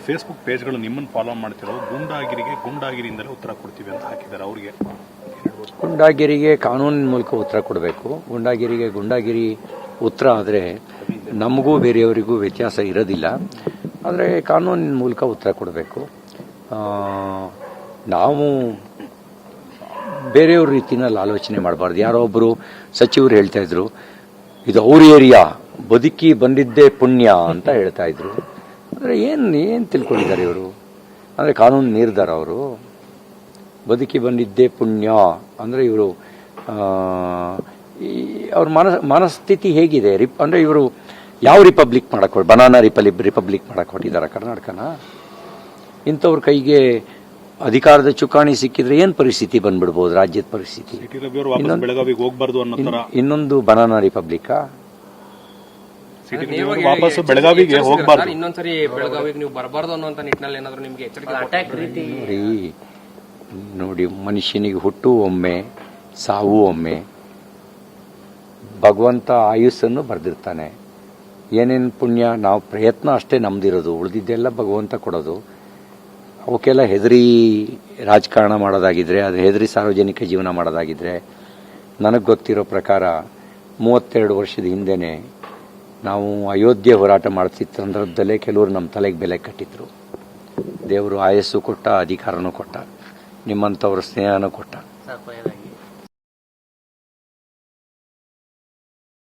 ಎರಡು ಫೇಸ್ಬುಕ್ ಪೇಜ್ಗಳು ನಿಮ್ಮನ್ನು ಫಾಲೋ ಮಾಡ್ತಿರೋ ಗೂಂಡಾಗಿರಿಗೆ ಗೂಂಡಾಗಿರಿಯಿಂದಲೇ ಉತ್ತರ ಕೊಡ್ತೀವಿ ಅಂತ ಹಾಕಿದ್ದಾರೆ. ಅವರಿಗೆ ಗುಂಡಾಗಿರಿಗೆ ಕಾನೂನಿನ ಮೂಲಕ ಉತ್ತರ ಕೊಡಬೇಕು. ಗುಂಡಾಗಿರಿಗೆ ಗುಂಡಾಗಿರಿ ಉತ್ತರ ಆದರೆ ನಮಗೂ ಬೇರೆಯವರಿಗೂ ವ್ಯತ್ಯಾಸ ಇರೋದಿಲ್ಲ. ಆದರೆ ಕಾನೂನಿನ ಮೂಲಕ ಉತ್ತರ ಕೊಡಬೇಕು. ನಾವು ಬೇರೆಯವ್ರ ರೀತಿನಲ್ಲಿ ಆಲೋಚನೆ ಮಾಡಬಾರ್ದು. ಯಾರೋ ಒಬ್ಬರು ಸಚಿವರು ಹೇಳ್ತಾ ಇದ್ರು, ಇದು ಅವ್ರ ಏರಿಯಾ, ಬದುಕಿ ಬಂದಿದ್ದೇ ಪುಣ್ಯ ಅಂತ ಹೇಳ್ತಾ ಇದ್ರು. ಅಂದರೆ ಏನು ತಿಳ್ಕೊಂಡಿದ್ದಾರೆ ಇವರು? ಅಂದರೆ ಕಾನೂನು ಮೀರಿದಾರ ಅವರು? ಬದುಕಿ ಬಂದಿದ್ದೇ ಪುಣ್ಯ ಅಂದರೆ ಇವರು ಅವ್ರ ಮನಸ್ಥಿತಿ ಹೇಗಿದೆ? ಅಂದರೆ ಇವರು ಯಾವ ರಿಪಬ್ಲಿಕ್ ಮಾಡಕ್ಕೆ, ಬನಾನಾ ರಿಪಬ್ಲಿಕ್ ಮಾಡಕ್ಕೆ ಹೊಟ್ಟಿದ್ದಾರೆ ಕರ್ನಾಟಕನ? ಇಂಥವ್ರ ಕೈಗೆ ಅಧಿಕಾರದ ಚುಕ್ಕಾಣಿ ಸಿಕ್ಕಿದ್ರೆ ಏನು ಪರಿಸ್ಥಿತಿ ಬಂದ್ಬಿಡ್ಬೋದು ರಾಜ್ಯದ ಪರಿಸ್ಥಿತಿ? ಇನ್ನೊಂದು ಬನಾನಾ ರಿಪಬ್ಲಿಕ್ ವಾಪಸ್ ಬೆಳಗಾವಿಗೆ ಹೋಗಬಾರ್ದು, ಇನ್ನೊಂದ್ಸರಿ ಬೆಳಗಾವಿಗೆ ನೀವು ಬರಬಾರ್ದು ಅನ್ನೋ ನಿಟ್ಟಿನಲ್ಲಿ ಏನಾದ್ರು ನಿಮಗೆ ಎಚ್ಚರಿಕೆ? ನೋಡಿ, ಮನುಷ್ಯನಿಗೆ ಹುಟ್ಟು ಒಮ್ಮೆ, ಸಾವು ಒಮ್ಮೆ. ಭಗವಂತ ಆಯುಸ್ಸನ್ನು ಬರೆದಿರ್ತಾನೆ. ಏನೇನು ಪುಣ್ಯ, ನಾವು ಪ್ರಯತ್ನ ಅಷ್ಟೇ ನಮ್ದಿರೋದು, ಉಳಿದಿದ್ದೆಲ್ಲ ಭಗವಂತ ಕೊಡೋದು. ಅವಕ್ಕೆಲ್ಲ ಹೆದರಿ ರಾಜಕಾರಣ ಮಾಡೋದಾಗಿದ್ರೆ, ಅದು ಹೆದರಿ ಸಾರ್ವಜನಿಕ ಜೀವನ ಮಾಡೋದಾಗಿದ್ರೆ, ನನಗೆ ಗೊತ್ತಿರೋ ಪ್ರಕಾರ 32 ವರ್ಷದ ಹಿಂದೆನೆ ನಾವು ಅಯೋಧ್ಯೆ ಹೋರಾಟ ಮಾಡ್ತಿದ್ದ ಸಂದರ್ಭದಲ್ಲೇ ಕೆಲವರು ನಮ್ಮ ತಲೆಗೆ ಬೆಲೆ ಕಟ್ಟಿದ್ರು. ದೇವರು ಆಯಸ್ಸು ಕೊಟ್ಟ, ಅಧಿಕಾರನೂ ಕೊಟ್ಟ, ನಿಮ್ಮಂಥವ್ರ ಸ್ನೇಹನೂ ಕೊಟ್ಟ.